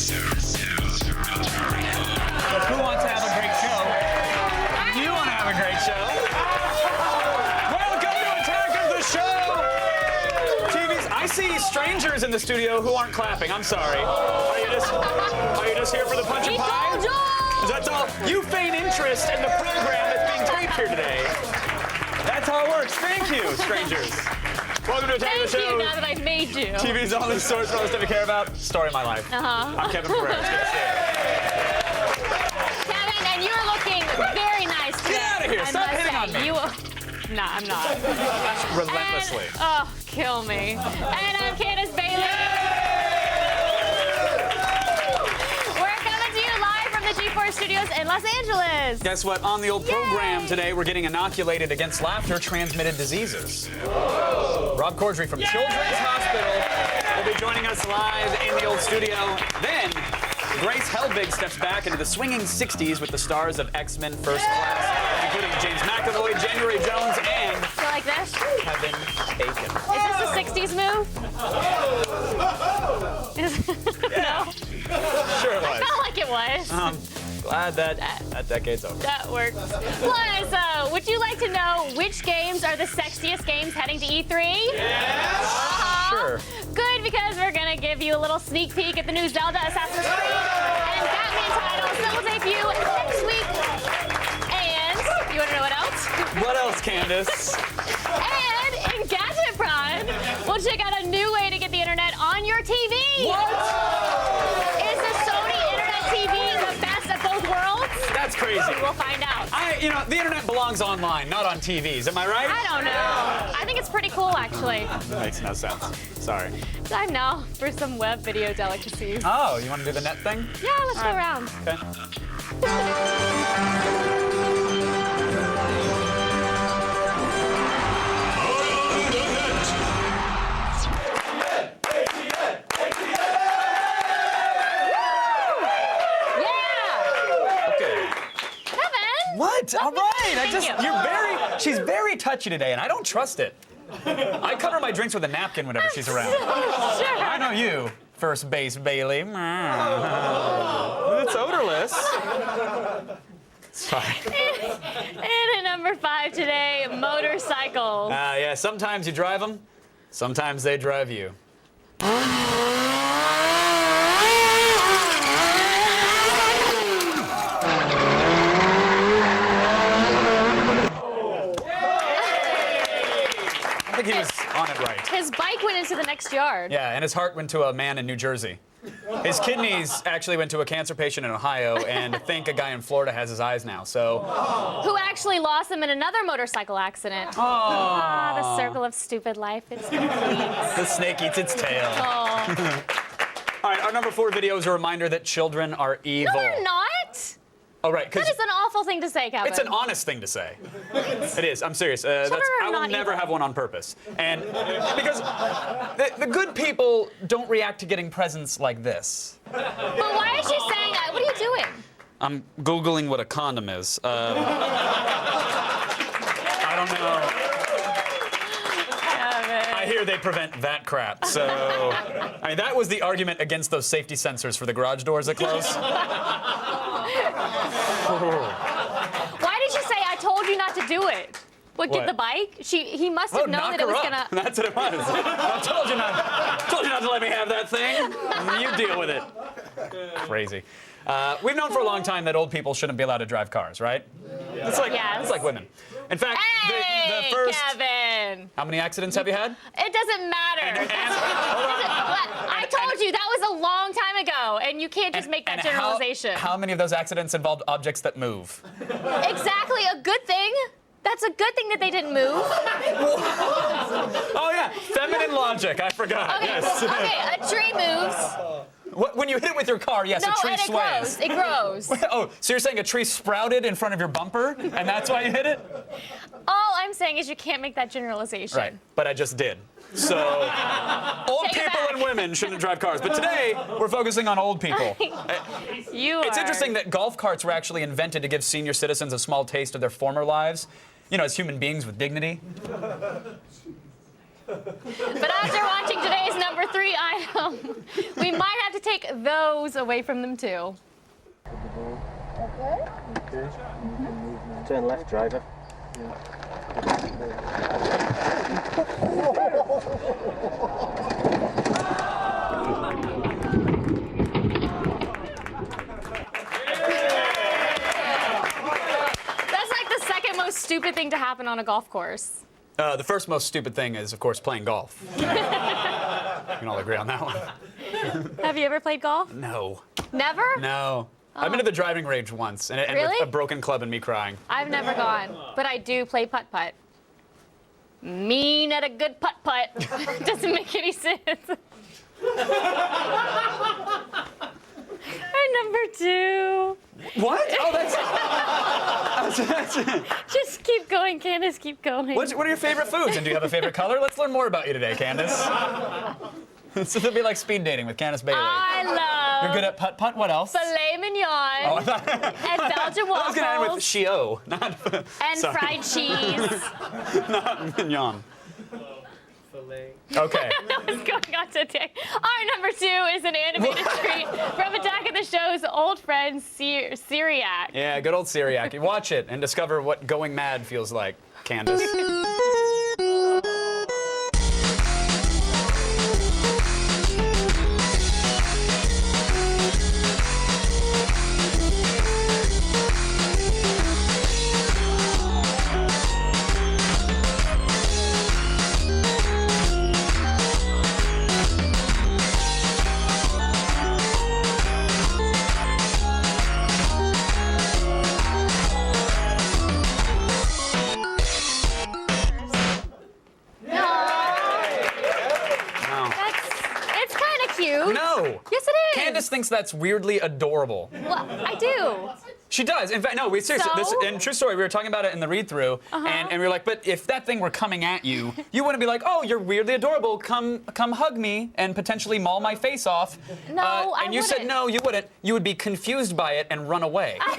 Who wants to have a great show? You want to have a great show? Welcome to Attack of the Show! TV's, I see strangers in the studio who aren't clapping. I'm sorry. Are you just here for the punch and pie? That's all. You feign interest in the program that's being taped here today. That's how it works. Thank you, strangers. Welcome to Attack of the Show. Thank you, now that I've made you. TV's only source for all the stuff you care about. Story of my life. I'm Kevin Ferrer. It's good to see you. Kevin, and you're looking very nice today. Get out of here. Stop hitting on me. Nah, I'm not. Relentlessly. Oh, kill me. And I'm Candace Bailey. We're coming to you live from the G4 studios in Los Angeles. Guess what? On the old program today, we're getting inoculated against laughter-transmitted diseases. Rob Corddry from Children's Hospital will be joining us live in the old studio. Then, Grace Helbig steps back into the swinging 60s with the stars of X-Men First Class, including James McAvoy, January Jones, and You like this? Kevin Bacon. Is this a 60s move? No? Sure it was. Felt like it was. Glad that decade's over. That works. Plus, would you like to know which games are the sexiest games heading to E3? Sure. Good, because we're going to give you a little sneak peek at the new Zelda, Assassin's Creed, and Batman titles that will debut next week. And, you want to know what else? What else, Candace? And in Gadget Prime, we'll check out a new way to get the internet on your TV. What? Is the Sony Internet TV the best of both worlds? That's crazy. We'll find out. The internet belongs online, not on TVs. Am I right? I don't know. I think it's pretty cool, actually. That makes no sense. Sorry. Time now for some web video delicacies. Oh, you want to do the net thing? Yeah, let's go around. Okay. Yeah! Okay. Kevin! What? All right. Thank you. She's very touchy today, and I don't trust it. I cover my drinks with a napkin whenever she's around. Sure. I know you, first base Bailey. It's odorless. Sorry. And at number 5 today, motorcycles. Yeah, sometimes you drive them, sometimes they drive you. I think he was on it right. His bike went into the next yard. Yeah, and his heart went to a man in New Jersey. His kidneys actually went to a cancer patient in Ohio, and I think a guy in Florida has his eyes now, so... Who actually lost him in another motorcycle accident. Ah, the circle of stupid life is complete. The snake eats its tail. Oh. All right, our number 4 video is a reminder that children are evil. No, they're not. Oh, right, because That is an awful thing to say, Kevin. it's an honest thing to say. It is. I'm serious. I are will not never evil. have one on purpose. And because the good people don't react to getting presents like this. But why is she saying that? What are you doing? I'm Googling what a condom is. I don't know. I hear they prevent that crap. So, I mean, that was the argument against those safety sensors for the garage doors that close. Why did she say, I told you not to do it? What, get What? the bike? He must have known knock that it her was up. gonna... That's what it was. I told you not to let me have that thing. You deal with it. Crazy. We've known for a long time that old people shouldn't be allowed to drive cars, right? It's like Yes. it's like women. In fact, Hey, the first. Kevin! How many accidents have you had? It doesn't matter. I told you, that was a long time ago, and you can't just make that generalization. How many of those accidents involved objects that move? Exactly, a good thing. That's a good thing that they didn't move. Oh yeah, feminine logic. I forgot. Okay, Yes. okay, a tree moves. When you hit it with your car, yes, No, a tree and it sways. grows. It grows. Oh, so you're saying a tree sprouted in front of your bumper, and that's why you hit it? All I'm saying is you can't make that generalization. Right, but I just did. So, old Take it people back. and women shouldn't drive cars. But today, we're focusing on old people. It's interesting that golf carts were actually invented to give senior citizens a small taste of their former lives, as human beings with dignity. But after watching today's number 3 item, we might have to take those away from them too. Okay. Turn left, driver. That's like the second most stupid thing to happen on a golf course. The first most stupid thing is, of course, playing golf. We can all agree on that one. Have you ever played golf? No. Never? No. I've been to the driving range once, and it ended Really? with a broken club and me crying. I've never gone, but I do play putt-putt. Mean at a good putt-putt. Doesn't make any sense. Our number 2. What? Oh, that's... Just keep going, Candace, keep going. What are your favorite foods? And do you have a favorite color? Let's learn more about you today, Candace. So it'll be like speed dating with Candace Bailey. I love You're good at putt-putt. What else? filet mignon Oh, I thought... and Belgian I was going to end with waffles Chio, not... and sorry. fried cheese. Not mignon. Filet. Okay. What's going on today? Our number 2 is an animated treat from Attack of the Show's old friend Syriac. Yeah, good old Syriac. Watch it and discover what going mad feels like, Candace. It's kind of cute. No. Yes, it is. Candace thinks that's weirdly adorable. Well, I do. She does. In fact, no, we seriously. So? This, in true story, we were talking about it in the read-through, and we were like, but if that thing were coming at you, you wouldn't be like, oh, you're weirdly adorable. Come hug me and potentially maul my face off. No, I And you said wouldn't. no, you wouldn't. You would be confused by it and run away. I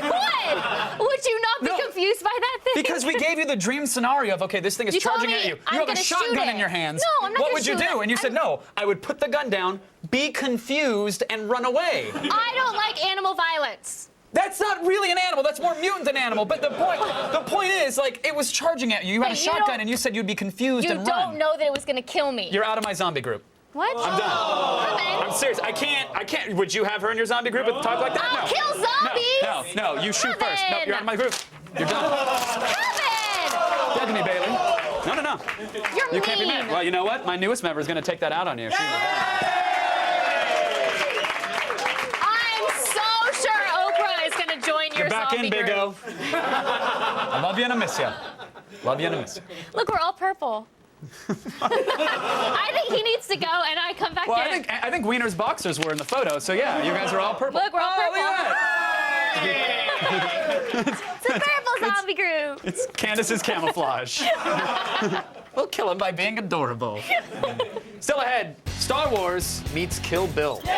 would. Would you not be No. confused by that thing? Because we gave you the dream scenario of, okay, this thing is You told charging me at you. You I'm have a gonna shoot shotgun it. in your hands. No, I'm not What gonna would you shoot do? it. And you said, no, I would put the gun down, be confused, and run away. I don't like animal violence. That's not really an animal. That's more mutant than animal. But the point is, like, it was charging at you. You had a But you shotgun, don't- and you said you'd be confused You and don't run. know that it was going to kill me. You're out of my zombie group. What? I'm done. Come in. I'm serious. I can't. Would you have her in your zombie group and talk like that? I'll No. kill zombies. No. You shoot first. No, you're out of my group. You're done. Kevin! Dead to me, Bailey. No. You're You can't be mad. Well, you know what? My newest member is going to take that out on you. I'm so sure Oprah is going to join your You're back zombie in, Big group. O. I love you and I miss you. Love you and I miss you. Look, we're all purple. I think he needs to go, and I come back Well, in. I think Wiener's boxers were in the photo, so yeah, you guys are all purple. Look, we're all purple. Look at that. It's a purple zombie group. It's Candace's camouflage. We'll kill him by being adorable. Still ahead, Star Wars meets Kill Bill. See the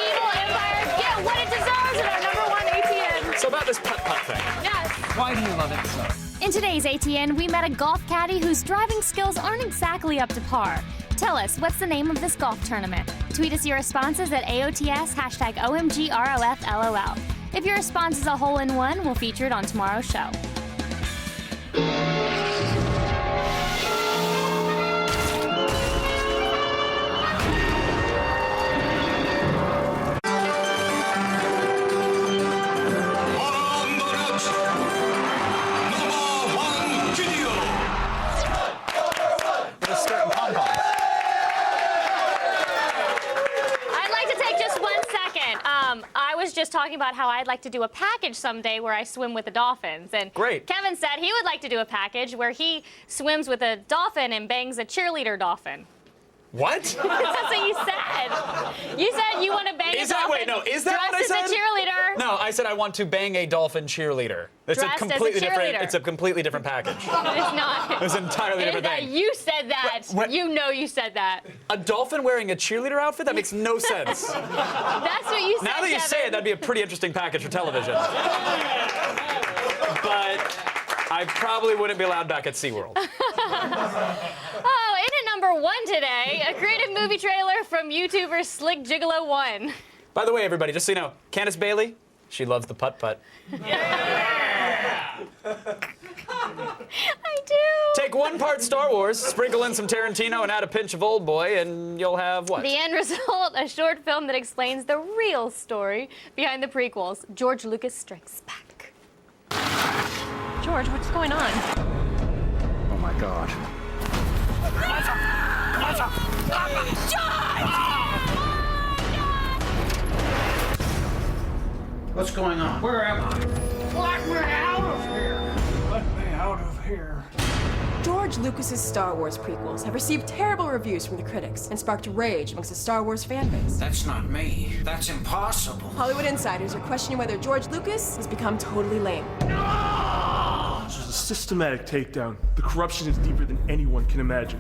evil empire get what it deserves in our number 1 ATN. So about this putt-putt thing. Yes. Why do you love it so? In today's ATN, we met a golf caddy whose driving skills aren't exactly up to par. Tell us, what's the name of this golf tournament? Tweet us your responses at AOTS, #OMGROFLOL. If your response is a hole-in-one, we'll feature it on tomorrow's show. With a skirt and pom-poms. I'd like to take just 1 second. I was just talking about how I'd like to do a package someday where I swim with the dolphins. And Great. Kevin said he would like to do a package where he swims with a dolphin and bangs a cheerleader dolphin. What? That's what you said. You said you want to bang Is a that- dolphin wait, no, is that what I dressed as said? a cheerleader. No, I said I want to bang a dolphin cheerleader. It's Dressed as a completely different. cheerleader. It's a completely different package. It's not. It's an entirely It is different that thing. you said that. What? You know you said that. A dolphin wearing a cheerleader outfit? That makes no sense. That's what you said, Now that you say it, Kevin. that'd be a pretty interesting package for television. But I probably wouldn't be allowed back at SeaWorld. Oh, in at number 1 today, a creative movie trailer from YouTuber Slick Gigolo 1. By the way, everybody, just so you know, Candace Bailey, she loves the putt-putt. I do. Take 1 part Star Wars, sprinkle in some Tarantino, and add a pinch of Old Boy, and you'll have what? The end result, a short film that explains the real story behind the prequels. George Lucas Strikes Back. George, what's going on? Oh my God. What's going on? Where am I? Let me out of here! Let me out of here. George Lucas's Star Wars prequels have received terrible reviews from the critics and sparked rage amongst the Star Wars fan base. That's not me. That's impossible. Hollywood insiders are questioning whether George Lucas has become totally lame. This is a systematic takedown. The corruption is deeper than anyone can imagine.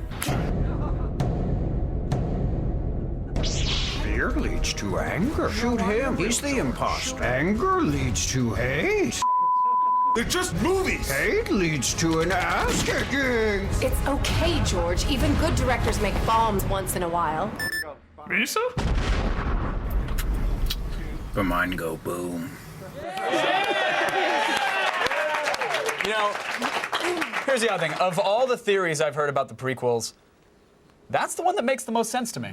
Fear leads to anger. Shoot him. He's the imposter. Anger leads to hate. They're just movies! Hate leads to an ass-kicking. It's okay, George. Even good directors make bombs once in a while. Misa? But mine go boom. You know, here's the other thing. Of all the theories I've heard about the prequels, that's the one that makes the most sense to me.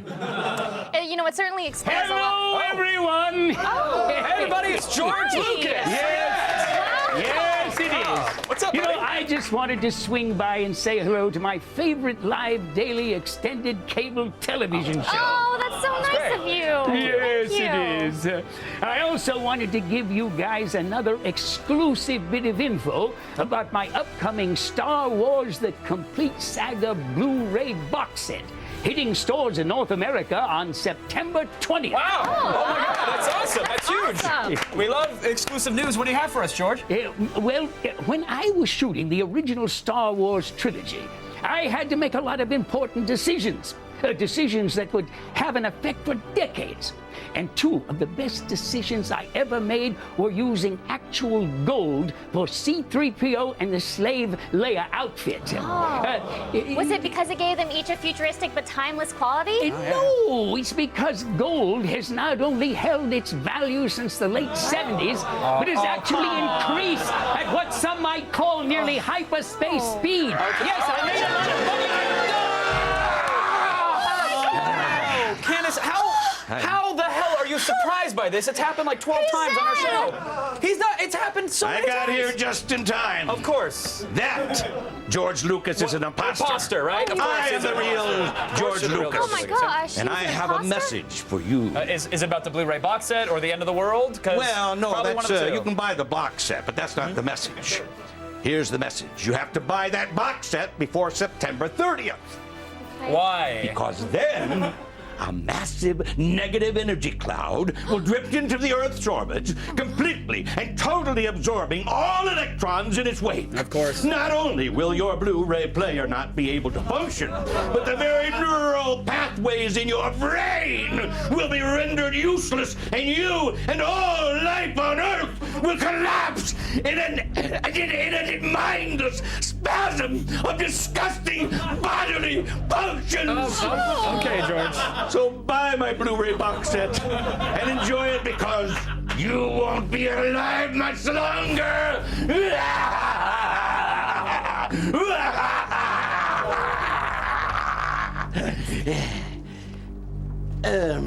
You know, it certainly explains a lot. Hello, everyone! Oh, Hey, everybody, it's George Hi. Lucas! Yes, it is. What's up, You buddy? know, I just wanted to swing by and say hello to my favorite live daily extended cable television show. Oh, that's so nice great. of you. Yes, Thank you. it is. I also wanted to give you guys another exclusive bit of info about my upcoming Star Wars The Complete Saga Blu-ray box set, hitting stores in North America on September 20th. Wow! Oh my God, that's awesome! That's huge! awesome. We love exclusive news. What do you have for us, George? When I was shooting the original Star Wars trilogy, I had to make a lot of important decisions. Decisions that would have an effect for decades. And 2 of the best decisions I ever made were using actual gold for C-3PO and the slave Leia outfit. Was it because it gave them each a futuristic but timeless quality? No, it's because gold has not only held its value since the late 70s, but has actually increased at what some might call nearly hyperspace speed. Yes, I made a lot of money. Candace, how the hell are you surprised by this? It's happened like 12 times on our show. He's not. It's happened so many I got times. here just in time. Of course. That George Lucas is an imposter. Imposter, right? Of course I am he's the an real imposter. George You're the real Lucas. Oh my gosh. And he was I an have a imposter? message for you. Is it about the Blu-ray box set or the end of the world? 'Cause Well, no, probably that's one of the two. you can buy the box set, but that's not the message. Here's the message. You have to buy that box set before September 30th. Why? Because then a massive negative energy cloud will drift into the Earth's orbit, completely and totally absorbing all electrons in its wake. Of course. Not only will your Blu-ray player not be able to function, but the very neural pathways in your brain will be rendered useless, and you and all life on Earth will collapse in a mindless spasm of disgusting bodily functions. Okay, George. So buy my Blu-ray box set and enjoy it because you won't be alive much longer.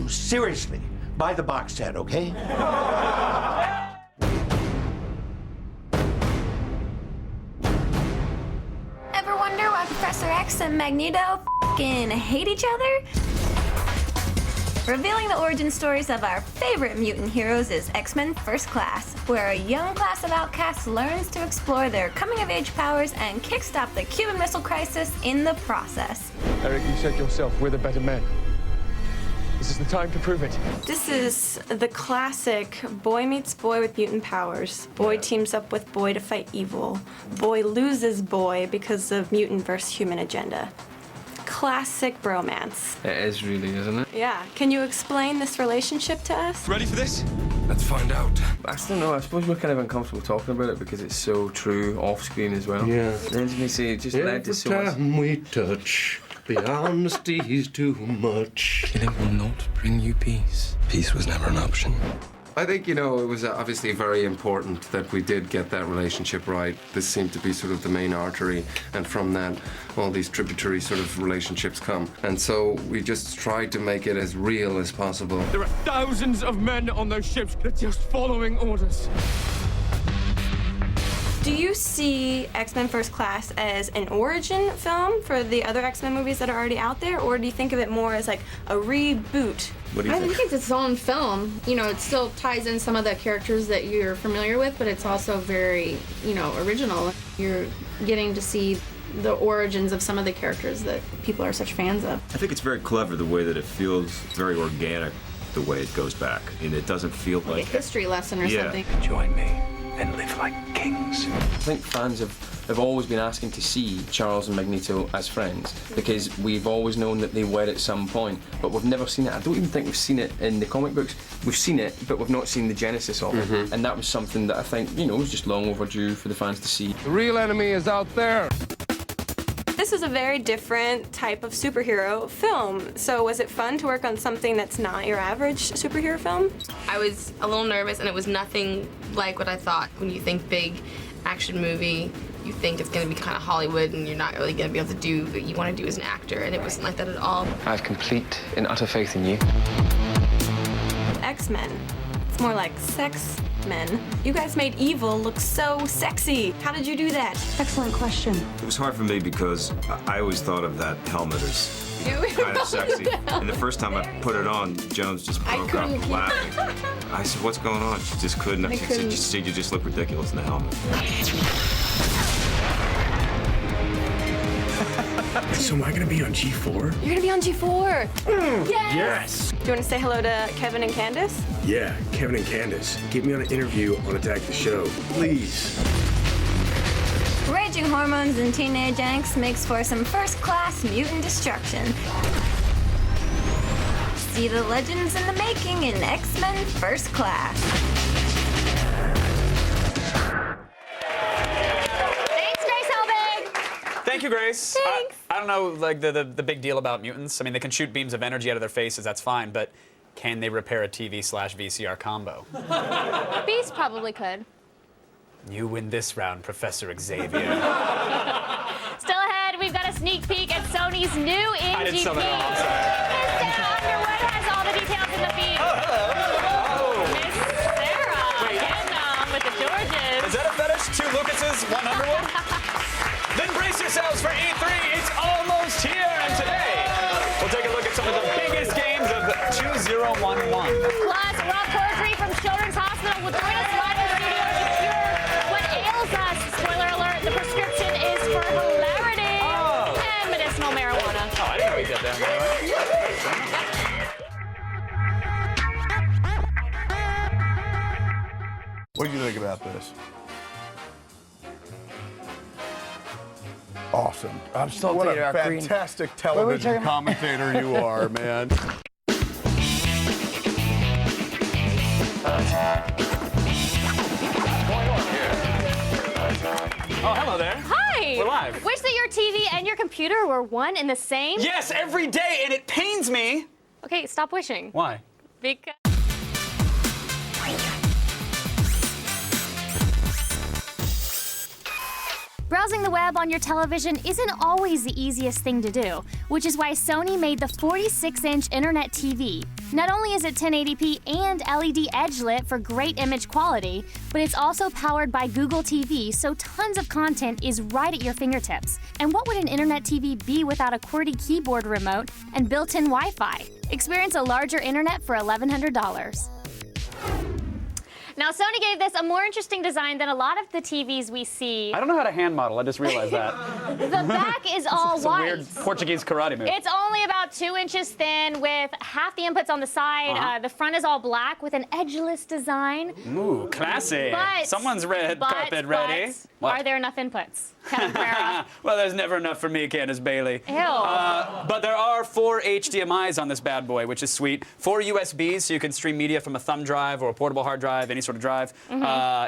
Seriously, buy the box set, okay? Ever wonder why Professor X and Magneto f***ing hate each other? Revealing the origin stories of our favorite mutant heroes is X-Men First Class, where a young class of outcasts learns to explore their coming-of-age powers and kickstop the Cuban Missile Crisis in the process. Eric, you said yourself, we're the better men. This is the time to prove it. This is the classic boy meets boy with mutant powers. Boy teams up with boy to fight evil. Boy loses boy because of mutant versus human agenda. classic bromance. It is really, isn't it? Yeah. Can you explain this relationship to us? Ready for this? Let's find out. I just don't know. I suppose we're kind of uncomfortable talking about it because it's so true off screen as well. Yeah. The intimacy just led to so much. we touch, the honesty's too much. Killing will not bring you peace. Peace was never an option. I think, it was obviously very important that we did get that relationship right. This seemed to be sort of the main artery, and from that, all these tributary sort of relationships come. And so we just tried to make it as real as possible. There are thousands of men on those ships that are just following orders. Do you see X-Men First Class as an origin film for the other X-Men movies that are already out there, or do you think of it more as like a reboot? What do you I think? think it's its own film. It still ties in some of the characters that you're familiar with, but it's also very, original. You're getting to see the origins of some of the characters that people are such fans of. I think it's very clever the way that it feels very organic, the way it goes back. And it doesn't feel Like a history lesson or something. Join me and live like kings. I think fans have always been asking to see Charles and Magneto as friends because we've always known that they were at some point, but we've never seen it. I don't even think we've seen it in the comic books. We've seen it, but we've not seen the genesis of it. And that was something that I think, was just long overdue for the fans to see. The real enemy is out there. This is a very different type of superhero film. So was it fun to work on something that's not your average superhero film? I was a little nervous, and it was nothing like what I thought. When you think big action movie, you think it's going to be kind of Hollywood, and you're not really going to be able to do what you want to do as an actor, and it wasn't like that at all. I have complete and utter faith in you. X-Men. It's more like sex men. You guys made evil look so sexy. How did you do that? Excellent question. It was hard for me because I always thought of that helmet as kind of sexy. And the first time I put it on, Jones just broke up laughing. I said, "What's going on?" She just couldn't. She said, "You just look ridiculous in the helmet." So am I gonna be on G4? You're gonna be on G4. Yes! Do you want to say hello to Kevin and Candace? Yeah, Kevin and Candace. Get me on an interview on Attack the Show, please. Raging hormones and teenage angst makes for some first-class mutant destruction. See the legends in the making in X-Men First Class. Thank you, Grace. Thanks. I don't know, like, the big deal about mutants. I mean, they can shoot beams of energy out of their faces, that's fine, but can they repair a TV/VCR combo? Beast probably could. You win this round, Professor Xavier. Still ahead, we've got a sneak peek at Sony's new MGP. I didn't sell that all, I'm sorry. Miss Sarah Underwood has all the details in the feed. Miss Sarah, getting on with the Georges. Is that a fetish? 2 Lucases, 1 Underwood? Then brace yourselves for E3. It's almost here, and today we'll take a look at some of the biggest games of 2011. Plus, Rob Corddry from Children's Hospital will join us live in the studio to cure what ails us. Spoiler alert, the prescription is for hilarity and medicinal marijuana. Oh, I didn't know we did that. What do you think about this? Awesome. I'm still what thinking a about green. fantastic What were we television talking about? commentator you are, man. Oh, hello there. Hi. We're live. Wish that your TV and your computer were one and the same? Yes, every day, and it pains me. Okay, stop wishing. Why? Because... Browsing the web on your television isn't always the easiest thing to do, which is why Sony made the 46-inch Internet TV. Not only is it 1080p and LED edge lit for great image quality, but it's also powered by Google TV, so tons of content is right at your fingertips. And what would an Internet TV be without a QWERTY keyboard remote and built-in Wi-Fi? Experience a larger internet for $1,100. Now, Sony gave this a more interesting design than a lot of the TVs we see. I don't know how to hand model. I just realized that. The back is all It's a white. weird Portuguese karate move. It's only about 2 inches thin with half the inputs on the side. The front is all black with an edgeless design. Ooh, classy. But- Someone's red but- carpet ready. Are there enough inputs? Kevin Pereira. Well, there's never enough for me, Candace Bailey. Ew. But there are 4 HDMIs on this bad boy, which is sweet. 4 USBs, so you can stream media from a thumb drive or a portable hard drive, any sort of drive.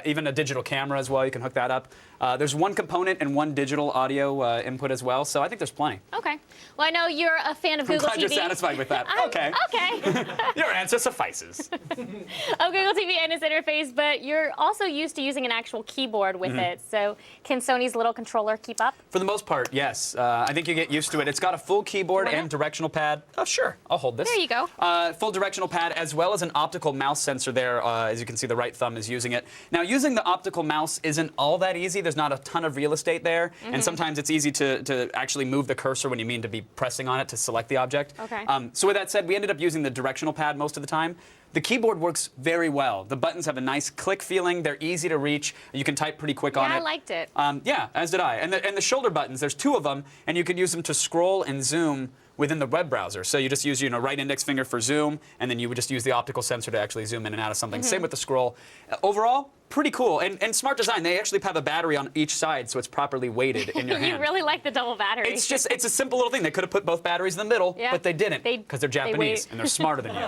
Even a digital camera as well, you can hook that up. There's 1 component and 1 digital audio input as well, so I think there's plenty. Okay. Well, I know you're a fan of Google I'm glad TV. you're satisfied with that. Okay. Okay. Your answer suffices. Of Google TV and its interface, but you're also used to using an actual keyboard with it. So can Sony's little controller keep up? For the most part, yes. I think you get used to it. It's got a full keyboard and directional pad. Oh, sure. I'll hold this. There you go. Full directional pad as well as an optical mouse sensor there. As you can see, the right thumb is using it. Now, using the optical mouse isn't all that easy. There's not a ton of real estate there. And sometimes it's easy to actually move the cursor when you mean to be pressing on it to select the object. Okay. So with that said, we ended up using the directional pad most of the time. The keyboard works very well. The buttons have a nice click feeling. They're easy to reach. You can type pretty quick on it. Yeah, I liked it. Yeah, as did I. And the shoulder buttons, there's 2 of them, and you can use them to scroll and zoom within the web browser. So you just use right index finger for zoom, and then you would just use the optical sensor to actually zoom in and out of something. Same with the scroll. Overall, pretty cool. And smart design. They actually have a battery on each side, so it's properly weighted in your hand. You really like the double battery. It's a simple little thing. They could have put both batteries in the middle, Yeah. but they didn't because they're Japanese and they're smarter than you.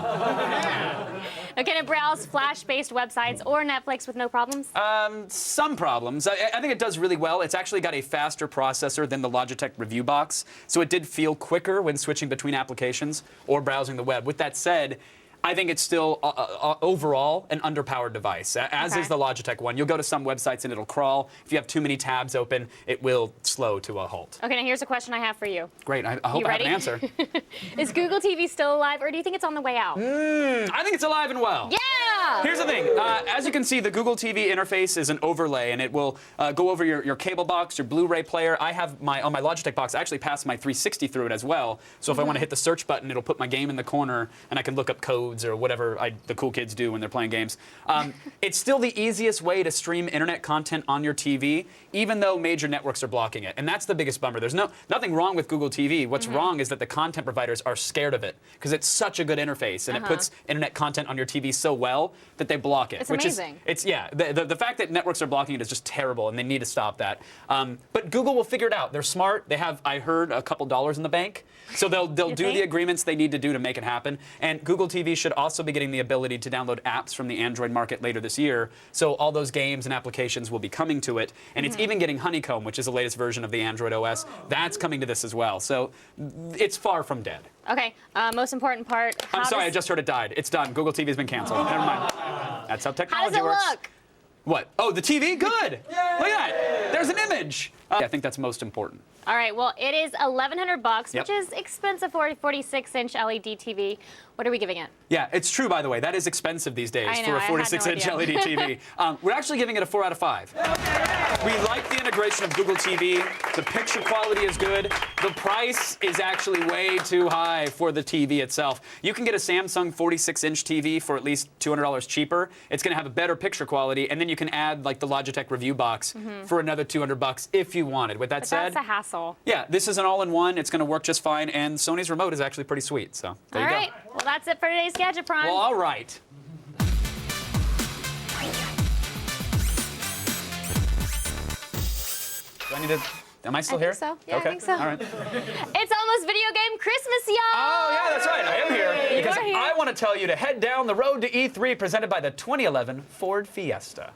Now, can it browse Flash-based websites or Netflix with no problems? Some problems. I think it does really well. It's actually got a faster processor than the Logitech Review Box, so it did feel quicker when switching between applications or browsing the web. With that said, I think it's still overall an underpowered device, as is the Logitech one. You'll go to some websites and it'll crawl. If you have too many tabs open, it will slow to a halt. Okay, now here's a question I have for you. Great. I hope You I have ready? an answer. Is Google TV still alive, or do you think it's on the way out? I think it's alive and well. Yeah! Here's the thing. As you can see, the Google TV interface is an overlay, and it will go over your cable box, your Blu-ray player. I have on my Logitech box, I actually passed my 360 through it as well. So if I want to hit the search button, it'll put my game in the corner, and I can look up codes or whatever the cool kids do when they're playing games. It's still the easiest way to stream internet content on your TV, even though major networks are blocking it. And that's the biggest bummer. There's nothing wrong with Google TV. What's wrong is that the content providers are scared of it because it's such a good interface, and it puts internet content on your TV so well that they block it. It's which amazing. The fact that networks are blocking it is just terrible, and they need to stop that. But Google will figure it out. They're smart. They have, I heard, a couple dollars in the bank. So they'll do the agreements they need to do to make it happen. And Google TV should also be getting the ability to download apps from the Android market later this year. So all those games and applications will be coming to it. And it's even getting Honeycomb, which is the latest version of the Android OS. That's coming to this as well. So it's far from dead. Okay, most important part. I'm sorry, I just heard it died. It's done. Google TV's been canceled. Never mind. That's how How does technology it works. look? What? Oh, the TV? Good. Look at that. There's an image. I think that's most important. All right, well, it is $1,100, Yep. which is expensive for a 46-inch LED TV. What are we giving it? Yeah, it's true, by the way. That is expensive these days I know, for a I had no 46-inch idea. LED TV. We're actually giving it a 4 out of 5. We like the integration of Google TV. The picture quality is good. The price is actually way too high for the TV itself. You can get a Samsung 46-inch TV for at least $200 cheaper. It's going to have a better picture quality, and then you can add like the Logitech Review Box for another $200 if you wanted. With that But said, that's a hassle. yeah, this is an all-in-one. It's going to work just fine, and Sony's remote is actually pretty sweet. So there All you right, go. well, that's it for today's Gadget Prime. Well, all right. Do I need to? Am I still here? think so. Yeah, okay. I think so. All right. It's almost video game Christmas, y'all! Oh, yeah, that's right. I am here because You're here. I want to tell you to head down the road to E3 presented by the 2011 Ford Fiesta.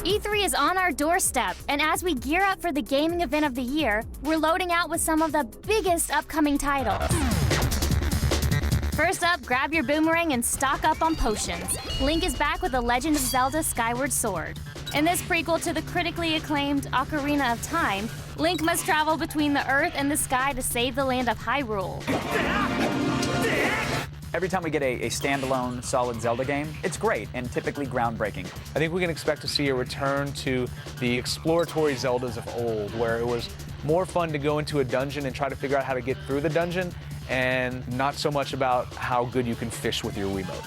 E3 is on our doorstep, and as we gear up for the gaming event of the year, we're loading out with some of the biggest upcoming titles. First up, grab your boomerang and stock up on potions. Link is back with The Legend of Zelda Skyward Sword. In this prequel to the critically acclaimed Ocarina of Time, Link must travel between the earth and the sky to save the land of Hyrule. Every time we get a standalone, solid Zelda game, it's great and typically groundbreaking. I think we can expect to see a return to the exploratory Zeldas of old, where it was more fun to go into a dungeon and try to figure out how to get through the dungeon, and not so much about how good you can fish with your Wiimote.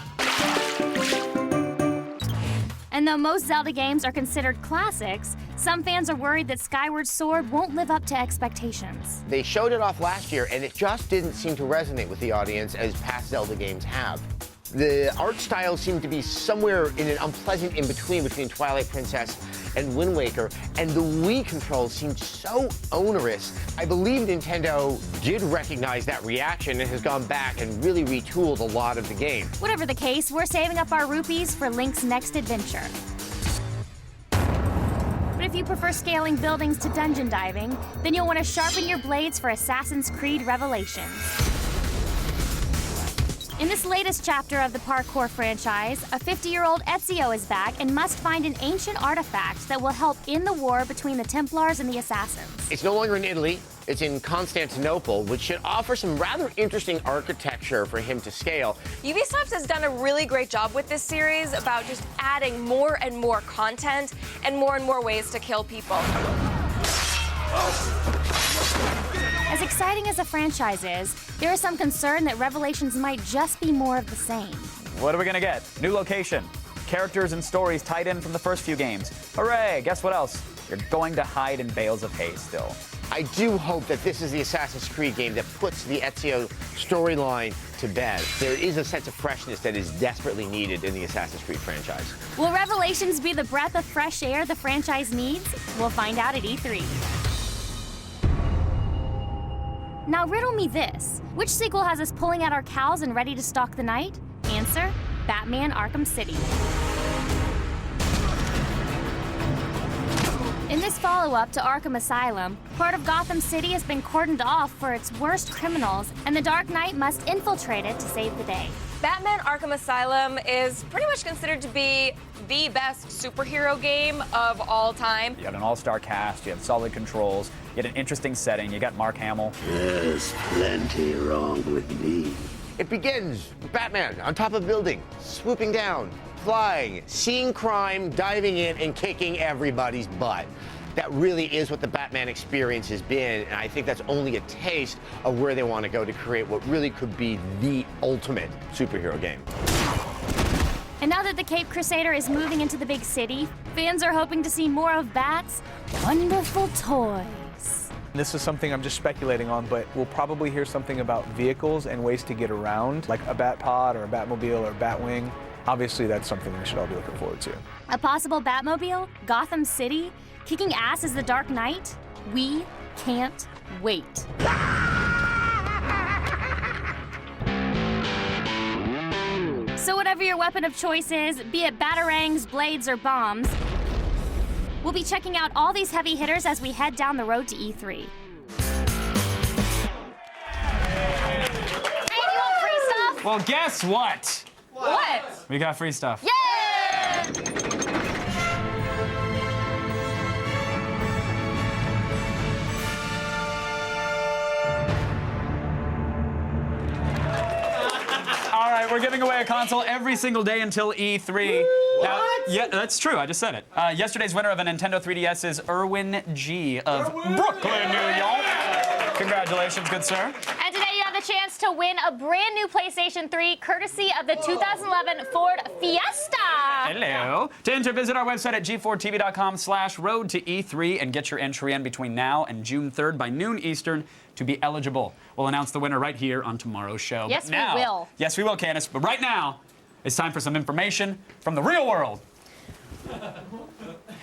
And though most Zelda games are considered classics, some fans are worried that Skyward Sword won't live up to expectations. They showed it off last year, and it just didn't seem to resonate with the audience as past Zelda games have. The art style seemed to be somewhere in an unpleasant in-between between Twilight Princess and Wind Waker, and the Wii controls seemed so onerous. I believe Nintendo did recognize that reaction and has gone back and really retooled a lot of the game. Whatever the case, we're saving up our rupees for Link's next adventure. But if you prefer scaling buildings to dungeon diving, then you'll want to sharpen your blades for Assassin's Creed Revelations. In this latest chapter of the parkour franchise, a 50-year-old Ezio is back and must find an ancient artifact that will help end the war between the Templars and the Assassins. It's no longer in Italy, it's in Constantinople, which should offer some rather interesting architecture for him to scale. Ubisoft has done a really great job with this series about just adding more and more content and more ways to kill people. As exciting as the franchise is, there is some concern that Revelations might just be more of the same. What are we gonna get? New location, characters and stories tied in from the first few games. Hooray, guess what else? You're going to hide in bales of hay still. I do hope that this is the Assassin's Creed game that puts the Ezio storyline to bed. There is a sense of freshness that is desperately needed in the Assassin's Creed franchise. Will Revelations be the breath of fresh air the franchise needs? We'll find out at E3. Now riddle me this. Which sequel has us pulling out our cows and ready to stalk the night? Answer, Batman Arkham City. In this follow-up to Arkham Asylum, part of Gotham City has been cordoned off for its worst criminals, and the Dark Knight must infiltrate it to save the day. Batman Arkham Asylum is pretty much considered to be the best superhero game of all time. You got an all-star cast, you have solid controls, you got an interesting setting, you got Mark Hamill. There's plenty wrong with me. It begins with Batman on top of a building, swooping down, flying, seeing crime, diving in, and kicking everybody's butt. That really is what the Batman experience has been, and I think that's only a taste of where they want to go to create what really could be the ultimate superhero game. And now that the Cape Crusader is moving into the big city, fans are hoping to see more of Bat's wonderful toys. This is something I'm just speculating on, but we'll probably hear something about vehicles and ways to get around, like a Batpod or a Batmobile or a Batwing. Obviously, that's something we should all be looking forward to. A possible Batmobile, Gotham City, kicking ass as the Dark Knight? We can't wait. So whatever your weapon of choice is, be it batarangs, blades, or bombs, we'll be checking out all these heavy hitters as we head down the road to E3. Hey, do you want free stuff? Well, guess what? What? We got free stuff. Yay! All right, we're giving away a console every single day until E3. Now, yeah, that's true. I just said it. Yesterday's winner of a Nintendo 3DS is Erwin G. of Brooklyn, New York. Congratulations, good sir. And today you have the chance to win a brand new PlayStation 3 courtesy of the 2011 Ford Fiesta. Hello. To enter, visit our website at g4tv.com/road to E3 and get your entry in between now and June 3rd by noon Eastern to be eligible. We'll announce the winner right here on tomorrow's show. Yes, but now, we will. Yes, we will, Candace. But right now, it's time for some information from the real world.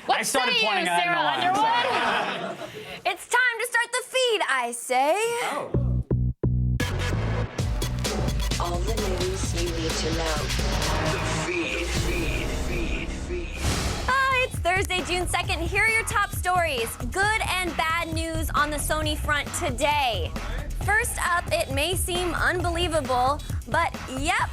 What I started say you, pointing at Sarah Noah. Underwood? It's time to start the feed, I say. Oh. All the news you need to know. The feed. It's Thursday, June 2nd. Here are your top stories. Good and bad news on the Sony front today. First up, it may seem unbelievable, but yep,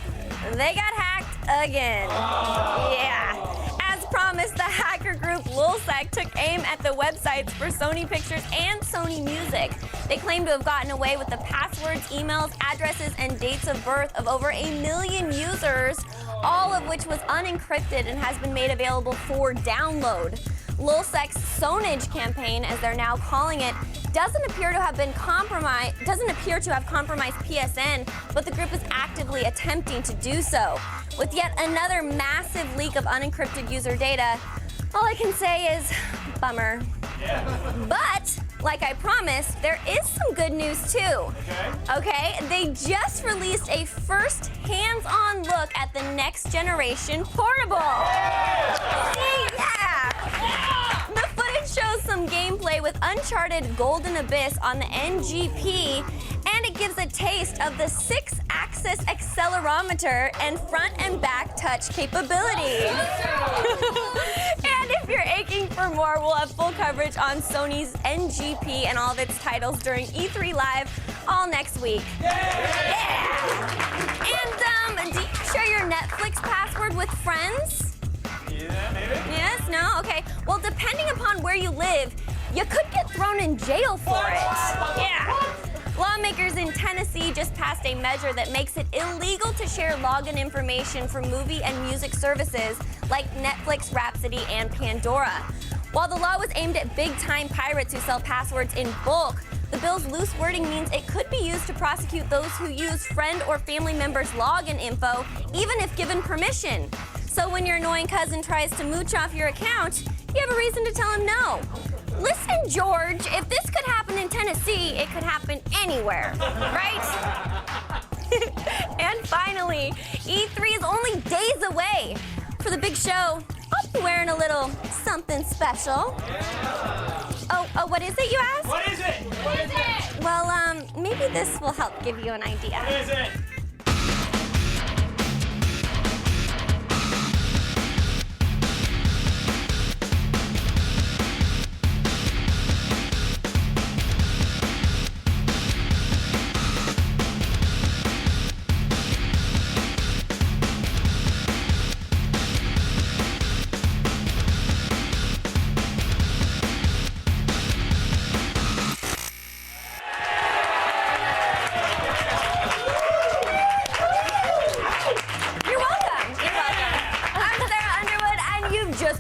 they got hacked again. Yeah. As promised, the hacker group Lulzsec took aim at the websites for Sony Pictures and Sony Music. They claim to have gotten away with the passwords, emails, addresses, and dates of birth of over 1 million users, all of which was unencrypted and has been made available for download. Lulzsec's Sonage campaign, as they're now calling it, doesn't appear to have compromised PSN, but the group is actively attempting to do so. With yet another massive leak of unencrypted user data, all I can say is, bummer. But, like I promised, there is some good news too. Okay? They just released a first hands-on look at the next generation portable. Yeah! The footage shows some gameplay with Uncharted Golden Abyss on the NGP, and it gives a taste of the 6-axis accelerometer and front and back touch capabilities. And if you're aching for more, we'll have full coverage on Sony's NGP and all of its titles during E3 Live all next week. Yeah! And do you share your Netflix password with friends? Yeah, maybe. Yes? No? Okay. Well, depending upon where you live, you could get thrown in jail for it. Yeah. Lawmakers in Tennessee just passed a measure that makes it illegal to share login information for movie and music services like Netflix, Rhapsody, and Pandora. While the law was aimed at big-time pirates who sell passwords in bulk, the bill's loose wording means it could be used to prosecute those who use friend or family members' login info, even if given permission. So when your annoying cousin tries to mooch off your account, you have a reason to tell him no. Listen, George, if this could happen in Tennessee, it could happen anywhere, right? And finally, E3 is only days away. For the big show, I'll be wearing a little something special. Oh, what is it, you ask? What is it? What is it? Well, maybe this will help give you an idea. What is it?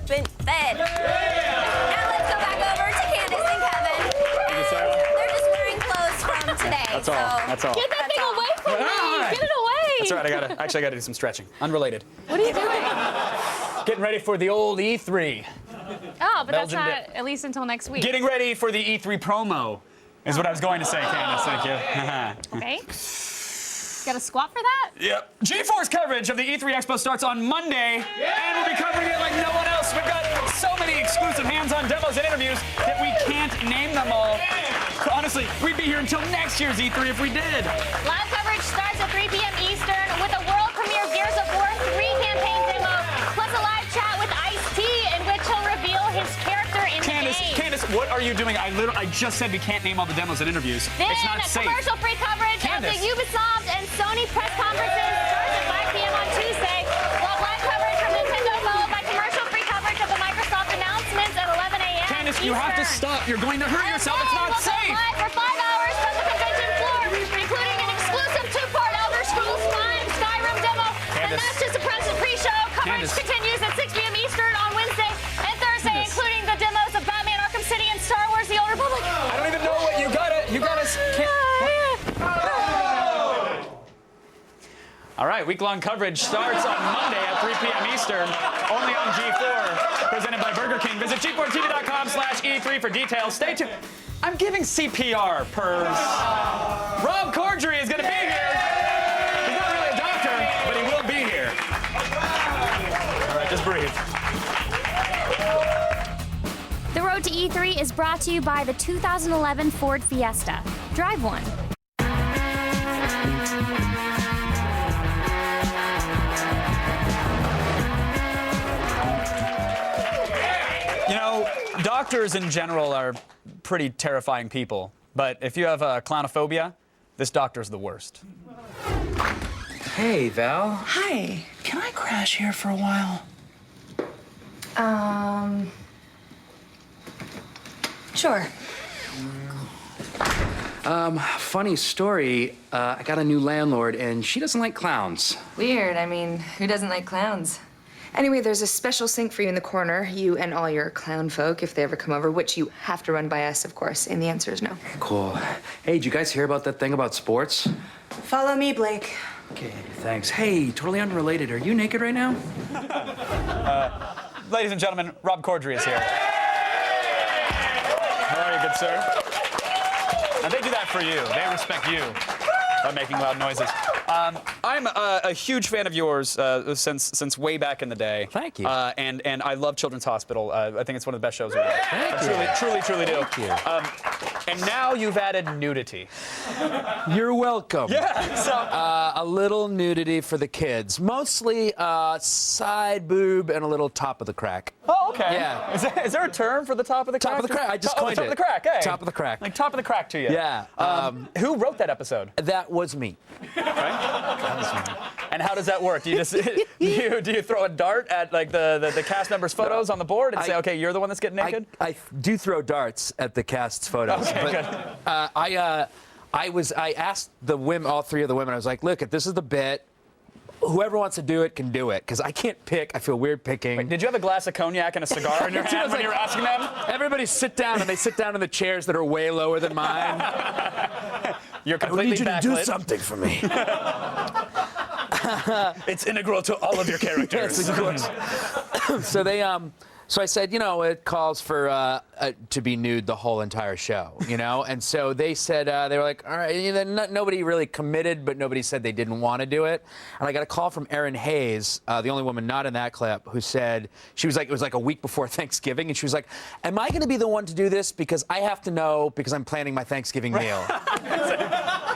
Been fed. Now let's go back over to Candace and Kevin. And they're just wearing clothes from today. That's all. So That's all. Get that thing away from me. Get it away. That's all right. I gotta do some stretching. Unrelated. What are you doing? Getting ready for the old E3. Oh, but that's Belgian not dip. at least until next week. Getting ready for the E3 promo is what I was going to say, Candace. Thank you. Okay. Got a squat for that? Yep. G-Force coverage of the E3 Expo starts on Monday, and we'll be covering it like no one else. We've got so many exclusive hands-on demos and interviews that we can't name them all. Honestly, we'd be here until next year's E3 if we did. Live coverage starts at 3 p.m. Eastern with a world premiere Gears of War 3 campaign demo, plus a live chat with Ice-T in which he'll reveal his character in the game. Candace, what are you doing? I just said we can't name all the demos and interviews. Then It's not safe. commercial-free coverage of the Ubisoft and Sony press conferences starts at 5 p.m. on Tuesday. We'll have live coverage from Nintendo, followed by commercial-free coverage of the Microsoft announcements at 11 a.m. Candace, you have to stop. You're going to hurt yourself. It's not We'll go safe. live for 5 hours from the convention floor, including an exclusive 2-part Elder Scrolls V Skyrim demo. And Candace. that's just a pre-show. Coverage Candace. continues at 6 p.m. Eastern on Wednesday and Thursday, including the demos of Batman Arkham City and Star Wars The Old Republic. I don't even know what you got. All right, week-long coverage starts on Monday at 3 p.m. Eastern, only on G4, presented by Burger King. Visit G4TV.com/E3 for details. Stay tuned. I'm giving CPR, pervs. Rob Corddry is going to be here. He's not really a doctor, but he will be here. All right, just breathe. The Road to E3 is brought to you by the 2011 Ford Fiesta. Drive one. You know, doctors in general are pretty terrifying people, but if you have clownophobia, this doctor's the worst. Hey, Val. Hi. Can I crash here for a while? Sure. Funny story. I got a new landlord, and she doesn't like clowns. Weird. I mean, who doesn't like clowns? Anyway, there's a special sink for you in the corner, you and all your clown folk, if they ever come over, which you have to run by us, of course, and the answer is no. Cool. Hey, did you guys hear about that thing about sports? Follow me, Blake. Okay, thanks. Hey, totally unrelated. Are you naked right now? Ladies and gentlemen, Rob Corddry is here. How are you, good sir? And they do that for you. They respect you by making loud noises. I'm a huge fan of yours since way back in the day. Thank you. And I love Children's Hospital. I think it's one of the best shows around. Truly do. Thank you. And now you've added nudity. You're welcome. Yeah. So a little nudity for the kids. Mostly side boob and a little top of the crack. Oh, okay. Yeah. Is there a term for the top of the crack? Top of the crack. I just coined top it. of the crack. Hey. Top of the crack. Like top of the crack to you. Yeah. Who wrote that episode? That was me. And how does that work? Do you just do you throw a dart at like the cast members' photos on the board and say, okay, you're the one that's getting naked? I do throw darts at the cast's photos. Okay, but, good. I asked the women, all three of the women, I was like, look, if this is the bit, whoever wants to do it can do it, because I can't pick. I feel weird picking. Wait, did you have a glass of cognac and a cigar in your hand when you were asking them? Everybody sit down, and they sit down in the chairs that are way lower than mine. You're I completely need you to do backlit. something for me. It's integral to all of your characters. Yes, of course. So I said, you know, it calls for to be nude the whole entire show, you know? And so they said, they were like, all right, nobody really committed, but nobody said they didn't want to do it. And I got a call from Erin Hayes, the only woman not in that clip, who said, she was like, it was like a week before Thanksgiving, and she was like, am I going to be the one to do this? Because I have to know, because I'm planning my Thanksgiving meal.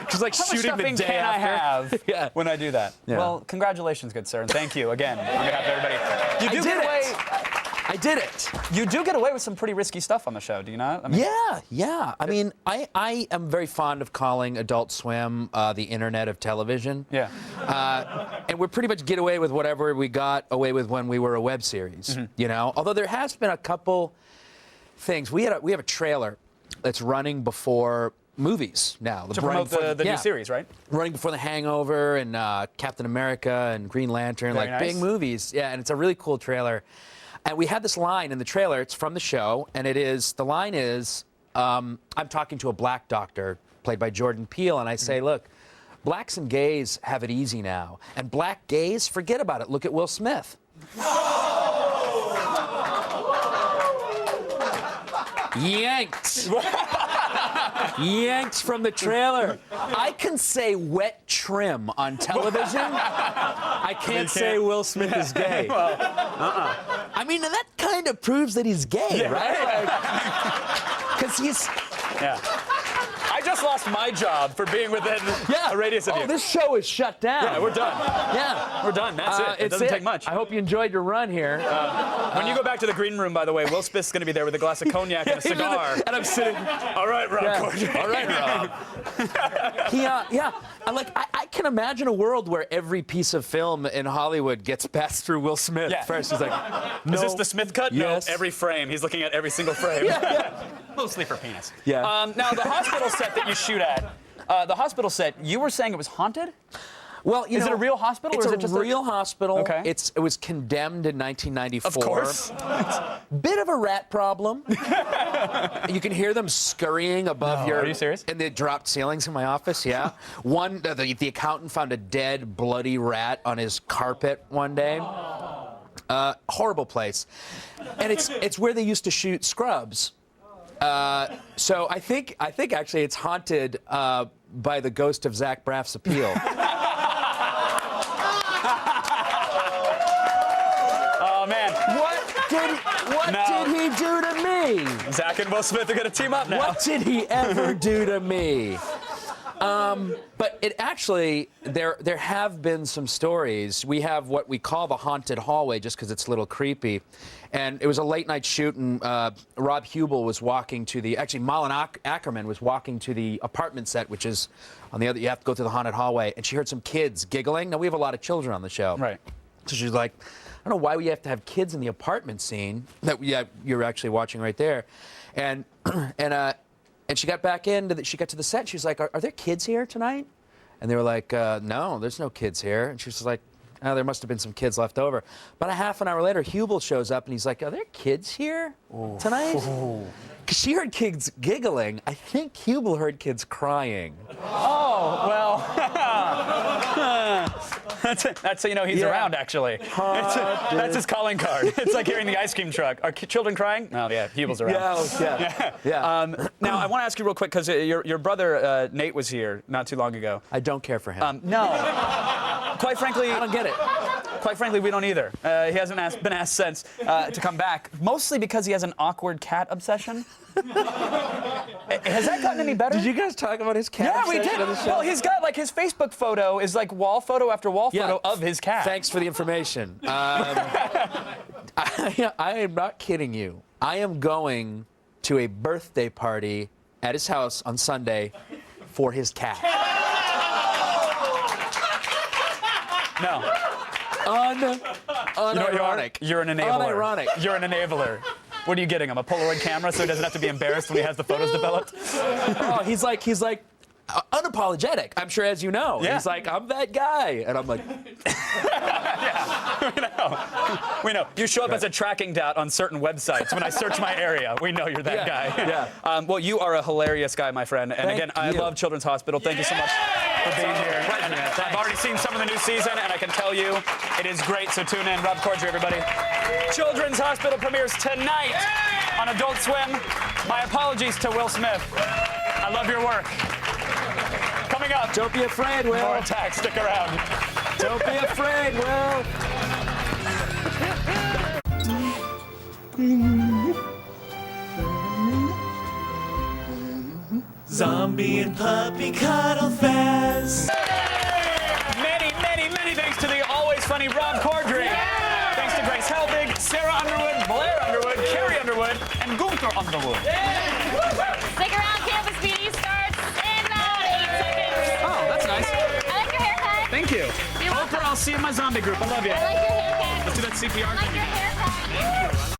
She's like How much shooting the stuffing day can I after. have when I do that? Yeah. Well, congratulations, good sir, and thank you again on behalf of everybody. You do get away. I did it. You do get away with some pretty risky stuff on the show, do you not? I mean, Yeah. I mean, I am very fond of calling Adult Swim the internet of television. Yeah. And we pretty much get away with whatever we got away with when we were a web series, you know? Although there has been a couple things. We have a trailer that's running before movies now. To promote the new series, right? Running before The Hangover and Captain America and Green Lantern, Very like nice. big movies. Yeah, and it's a really cool trailer. And we had this line in the trailer. It's from the show, and the line is, I'm talking to a black doctor played by Jordan Peele, and I say, look, blacks and gays have it easy now, and black gays, forget about it. Look at Will Smith. Yanked. Yanked from the trailer. I can say wet trim on television. I can't say Will Smith is gay. I mean, that kind of proves that he's gay, right? Because he's... Yeah. I just lost my job for being within a radius of you. This show is shut down. Yeah, we're done. Yeah. We're done. That's it. It doesn't take much. I hope you enjoyed your run here. When you go back to the green room, by the way, Will Smith's going to be there with a glass of cognac and a cigar. And I'm sitting... All right, Rob Corddry. All right, Rob. I can imagine a world where every piece of film in Hollywood gets passed through Will Smith first. He's like, no. Is this the Smith cut? Yes. No, every frame. He's looking at every single frame. Mostly for penis. Yeah. Now, the hospital set that you shoot at, the hospital set, you were saying it was haunted? Well, is it a real hospital? It's or is it just a real hospital. Okay. It was condemned in 1994. Of course. Bit of a rat problem. You can hear them scurrying above your... Are you serious? In the dropped ceilings in my office, yeah. One, the accountant found a dead, bloody rat on his carpet one day. Horrible place. And it's where they used to shoot Scrubs. So I think actually it's haunted by the ghost of Zach Braff's appeal. Oh, man. What did he do to me? Zach and Will Smith are going to team up now. What did he ever do to me? But it actually, there have been some stories. We have what we call the haunted hallway just because it's a little creepy. And it was a late night shoot, and Rob Hubel was walking to Malin Ackerman was walking to the apartment set, which is on the other, you have to go through the haunted hallway, and she heard some kids giggling. Now, we have a lot of children on the show. Right. So she's like, I don't know why we have to have kids in the apartment scene that you're actually watching right there. And she got back she got to the set, and she was like, are there kids here tonight? And they were like, no, there's no kids here. And she was like, oh, there must have been some kids left over. About a half an hour later, Hubel shows up and he's like, are there kids here tonight? Because she heard kids giggling. I think Hubel heard kids crying. Oh, well. that's you know, he's around, actually. That's his calling card. It's like hearing the ice cream truck. Are children crying? No, yeah, Hubel's around. Yeah. Now, I want to ask you real quick, because your brother, Nate, was here not too long ago. I don't care for him. No. Quite frankly, I don't get it. Quite frankly, we don't either. He hasn't been asked since to come back, mostly because he has an awkward cat obsession. Has that gotten any better? Did you guys talk about his cat obsession? Yeah, we did. On the show? Well, he's got, like, his Facebook photo is like wall photo after wall photo of his cat. Thanks for the information. I am not kidding you. I am going to a birthday party at his house on Sunday for his cat. No. Unironic. You're an enabler. Unironic. You're an enabler. What are you getting him? A Polaroid camera so he doesn't have to be embarrassed when he has the photos developed? Oh, he's like unapologetic. I'm sure, as you know. Yeah. He's like, I'm that guy, and I'm like, We know. You show up as a tracking dot on certain websites. When I search my area, we know you're that guy. Yeah. Well, you are a hilarious guy, my friend. And again, I love Children's Hospital. Thank you so much for being here. I've already seen some of the new season, and I can tell you it is great. So tune in. Rob Corddry, everybody. Children's Hospital premieres tonight on Adult Swim. My apologies to Will Smith. I love your work. Coming up. Don't be afraid, Will. More attacks. Stick around. Don't be afraid, Will. Zombie and puppy cuddle fest. Many, many, many thanks to the always funny Rob Corddry. Thanks to Grace Helbig, Sarah Underwood, Blair Underwood, Carrie Underwood, and Gunther Underwood. Stick around, Campus PD starts in 8 seconds. Oh, that's nice. I like your haircut. Thank you. You're welcome. Oprah, I'll see you in my zombie group. I love you. I like your haircut. Let's do that CPR. I like your haircut.